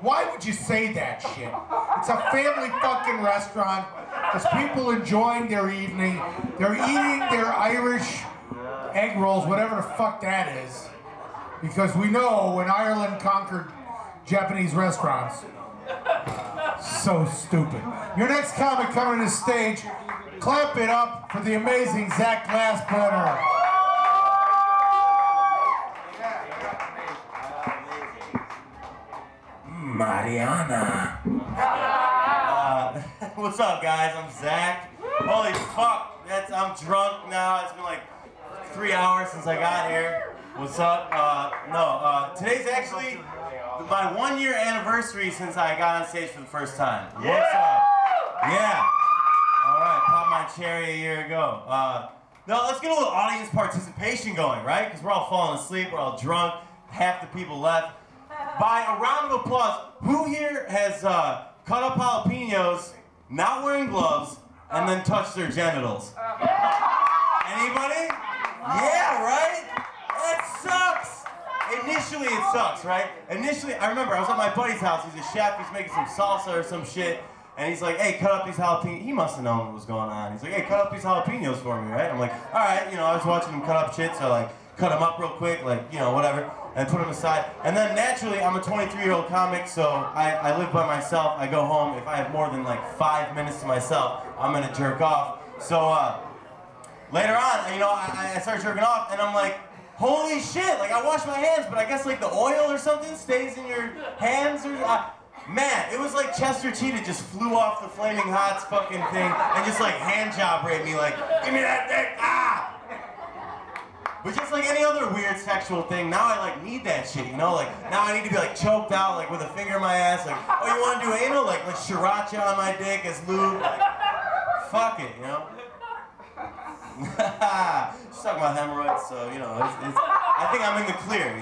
Why would you say that shit? It's a family fucking restaurant. There's people enjoying their evening. They're eating their Irish egg rolls, whatever the fuck that is. Because we know when Ireland conquered Japanese restaurants. So stupid. Your next comic coming to the stage, clap it up for the amazing Zach Glasbrenner. Mariana. What's up, guys? I'm Zach. Holy fuck, I'm drunk now. It's been like 3 hours since I got here. What's up? Today's actually my 1 year anniversary since I got on stage for the first time. What's up? Yeah. All right, popped my cherry a year ago. No, let's get a little audience participation going, right? Because we're all falling asleep, we're all drunk, half the people left. By a round of applause, who here has cut up jalapenos, not wearing gloves, and then touched their genitals? Anybody? Yeah, right? That sucks! Initially it sucks, right? Initially, I remember I was at my buddy's house, he's a chef, he's making some salsa or some shit, and he's like, hey, cut up these jalapenos. He must have known what was going on. He's like, hey, cut up these jalapenos for me, right? I'm like, alright, I was watching him cut up shit, so I cut them up real quick, whatever, and put them aside. And then naturally, I'm a 23-year-old comic, so I live by myself. I go home. If I have more than 5 minutes to myself, I'm gonna jerk off. So later on, I start jerking off, and I'm like, holy shit! I wash my hands, but I guess the oil or something stays in your hands or. Man, it was like Chester Cheetah just flew off the Flaming Hots fucking thing and just hand job raped me give me that dick, ah! But just like any other weird sexual thing, now I need that shit, now I need to be choked out with a finger in my ass, oh, you wanna do anal? Like sriracha on my dick as lube, fuck it, Just talking about hemorrhoids, so I think I'm in the clear,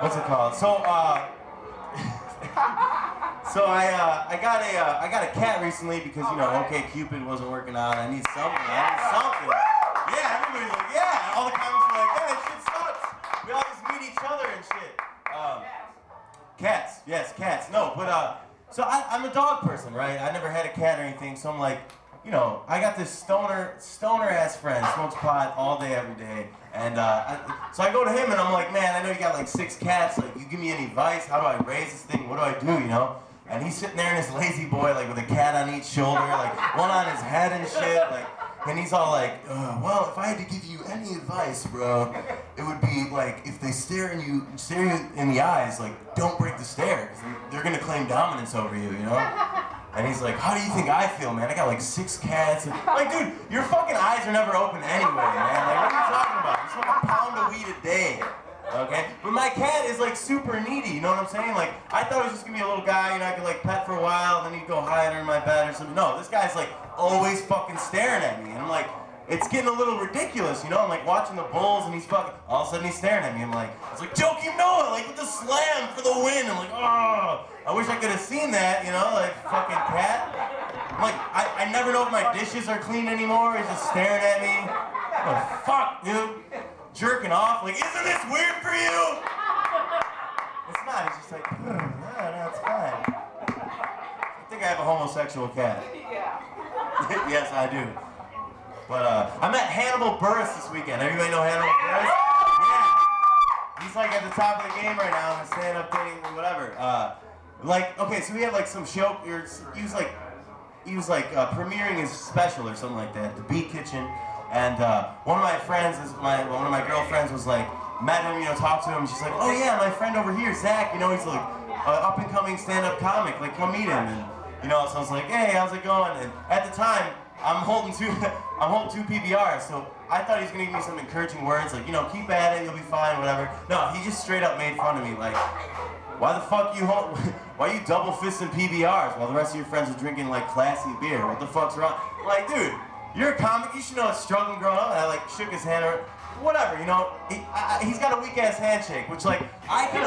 what's it called? So I got a cat recently because OK Cupid wasn't working out. I need something. Yeah, everybody's like, yeah. All the comments were like, yeah, that shit sucks. We all just meet each other and shit. Cats, yes, cats. No, but so I'm a dog person, right? I never had a cat or anything, so I'm like, I got this stoner ass friend, smokes pot all day, every day, and so I go to him and I'm like, man, I know you got 6 cats, you give me any advice? How do I raise this thing? What do I do, And he's sitting there in his lazy boy, with a cat on each shoulder, one on his head and shit, and he's all like, well, if I had to give you any advice, bro, it would be if they stare you in the eyes, don't break the stare, because they're gonna claim dominance over you, And he's like, how do you think I feel, man? I got 6 cats. Dude, your fucking eyes are never open anyway, man. What are you talking about? You smoke a pound of weed a day, okay? But my cat is super needy, you know what I'm saying? I thought it was just gonna be a little guy, I could pet for a while, and then he'd go hide under my bed or something. No, this guy's always fucking staring at me, and I'm like, it's getting a little ridiculous, I'm watching the Bulls, and he's fucking, all of a sudden he's staring at me. I'm like, it's Joakim Noah, with the slam for the win. I'm like, oh, I wish I could have seen that, fucking cat. I'm like, I never know if my dishes are clean anymore. He's just staring at me. Oh, fuck, dude. Jerking off, isn't this weird for you? It's not, it's just no, it's fine. I think I have a homosexual cat. Yeah. Yes, I do. But I met Hannibal Buress this weekend. Everybody know Hannibal Buress? Yeah. He's at the top of the game right now in the stand-up thing or whatever. Okay, so we had some show. He was premiering his special or something like that, the Beat Kitchen. And one of my friends, one of my girlfriends was met him, talked to him. She's like, oh yeah, my friend over here, Zach. He's an up-and-coming stand-up comic. Come meet him. And so I was like, hey, how's it going? And at the time, I'm holding two PBRs, so I thought he was gonna give me some encouraging words, keep at it, you'll be fine, whatever. No, he just straight up made fun of me, why the fuck why you double fisting PBRs while the rest of your friends are drinking classy beer? What the fuck's wrong? Dude, you're a comic, you should know it's struggling growing up. And I shook his hand or whatever, he's got a weak ass handshake, which I can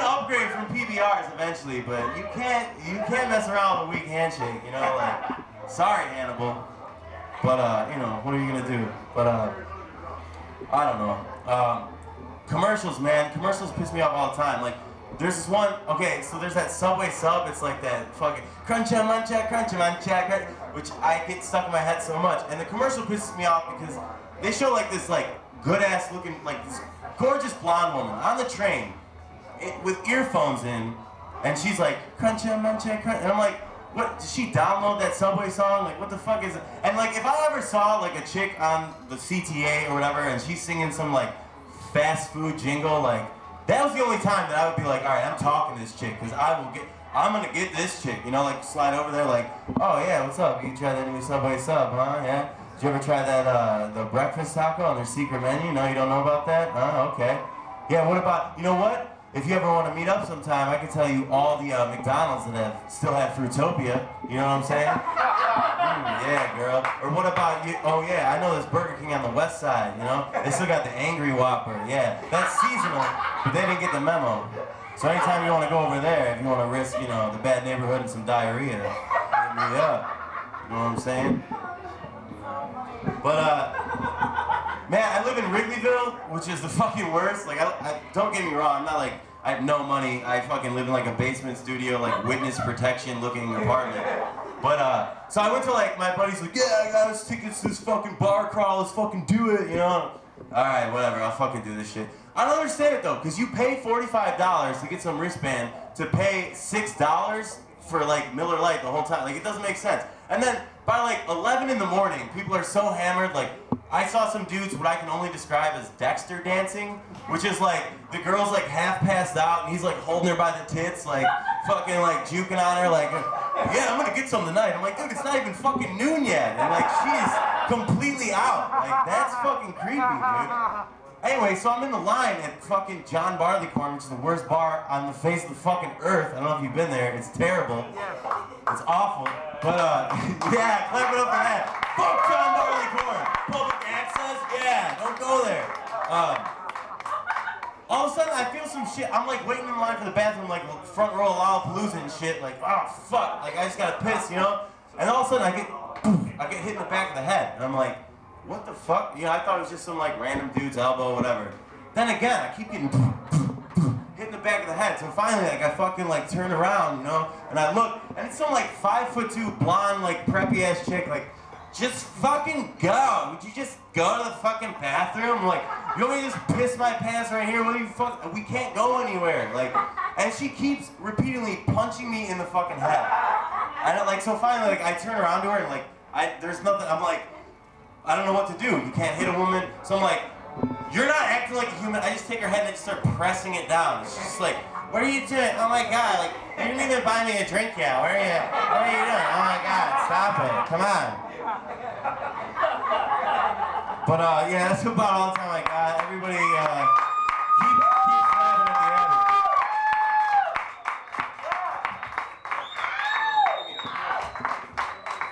upgrade from PBRs eventually, but you can't mess around with a weak handshake, sorry, Hannibal, but what are you gonna do? But I don't know. commercials, man. Commercials piss me off all the time. Like, there's this one, okay, so there's that Subway sub, it's like that fucking cruncha muncha, which I get stuck in my head so much. And the commercial pisses me off because they show like this like good ass looking, like this gorgeous blonde woman on the train with earphones in, and she's like, cruncha muncha, and I'm like, what, did she download that Subway song? Like, what the fuck is it? And like, if I ever saw like a chick on the CTA or whatever, and she's singing some like fast food jingle, like, that was the only time that I would be like, all right, I'm talking to this chick, because I'm gonna get this chick, you know, like slide over there like, oh yeah, what's up? You try that new Subway sub, huh? Yeah? Did you ever try that, the breakfast taco on their secret menu? No, you don't know about that? Okay. Yeah, what about, you know what? If you ever want to meet up sometime, I can tell you all the McDonald's that still have Fruitopia. You know what I'm saying? Yeah, girl. Or what about you? Oh yeah, I know this Burger King on the west side, you know? They still got the Angry Whopper. Yeah, that's seasonal, but they didn't get the memo. So anytime you want to go over there, if you want to risk, you know, the bad neighborhood and some diarrhea, hit me up. You know what I'm saying? But, man, I live in Wrigleyville, which is the fucking worst. Like, I don't get me wrong, I'm not like, I have no money. I fucking live in like a basement studio, like witness protection looking apartment. But, so I went to like, my buddy's like, yeah, I got us tickets to this fucking bar crawl, let's fucking do it, you know? Alright, whatever, I'll fucking do this shit. I don't understand it though, because you pay $45 to get some wristband to pay $6 for like Miller Lite the whole time. Like, it doesn't make sense. And then by like 11 in the morning, people are so hammered. Like, I saw some dudes what I can only describe as Dexter dancing, which is like the girl's like half passed out and he's like holding her by the tits, like fucking like juking on her, like, yeah, I'm gonna get some tonight. I'm like, dude, it's not even fucking noon yet, and like she's completely out. Like, that's fucking creepy, dude. Anyway, so I'm in the line at fucking John Barleycorn, which is the worst bar on the face of the fucking earth. I don't know if you've been there. It's terrible. It's awful. But, yeah, clap it up for that. Fuck John Barleycorn. Public access? Yeah, don't go there. All of a sudden, I feel some shit. I'm, like, waiting in line for the bathroom, like, front row of Lollapalooza and shit. Like, oh, fuck. Like, I just gotta piss, you know? And all of a sudden, I get hit in the back of the head. And I'm like, what the fuck? You know, I thought it was just some like random dude's elbow, whatever. Then again, I keep getting hit in the back of the head. So finally, like, I fucking like turn around, you know, and I look, and it's some like 5'2" blonde, like preppy ass chick, like, just fucking go. Would you just go to the fucking bathroom? I'm like, you want me to just piss my pants right here? What do you fuck? We can't go anywhere. Like, and she keeps repeatedly punching me in the fucking head. And like, so finally, like, I turn around to her and like, there's nothing. I'm like, I don't know what to do. You can't hit a woman. So I'm like, you're not acting like a human. I just take her head and I just start pressing it down. It's just like, what are you doing? Oh my God, like, you didn't even buy me a drink yet. What are you doing? Oh my God, stop it. Come on. But yeah, that's about all the time I got. Everybody, keep laughing at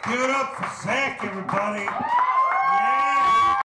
the end. Give it up for Zach, everybody.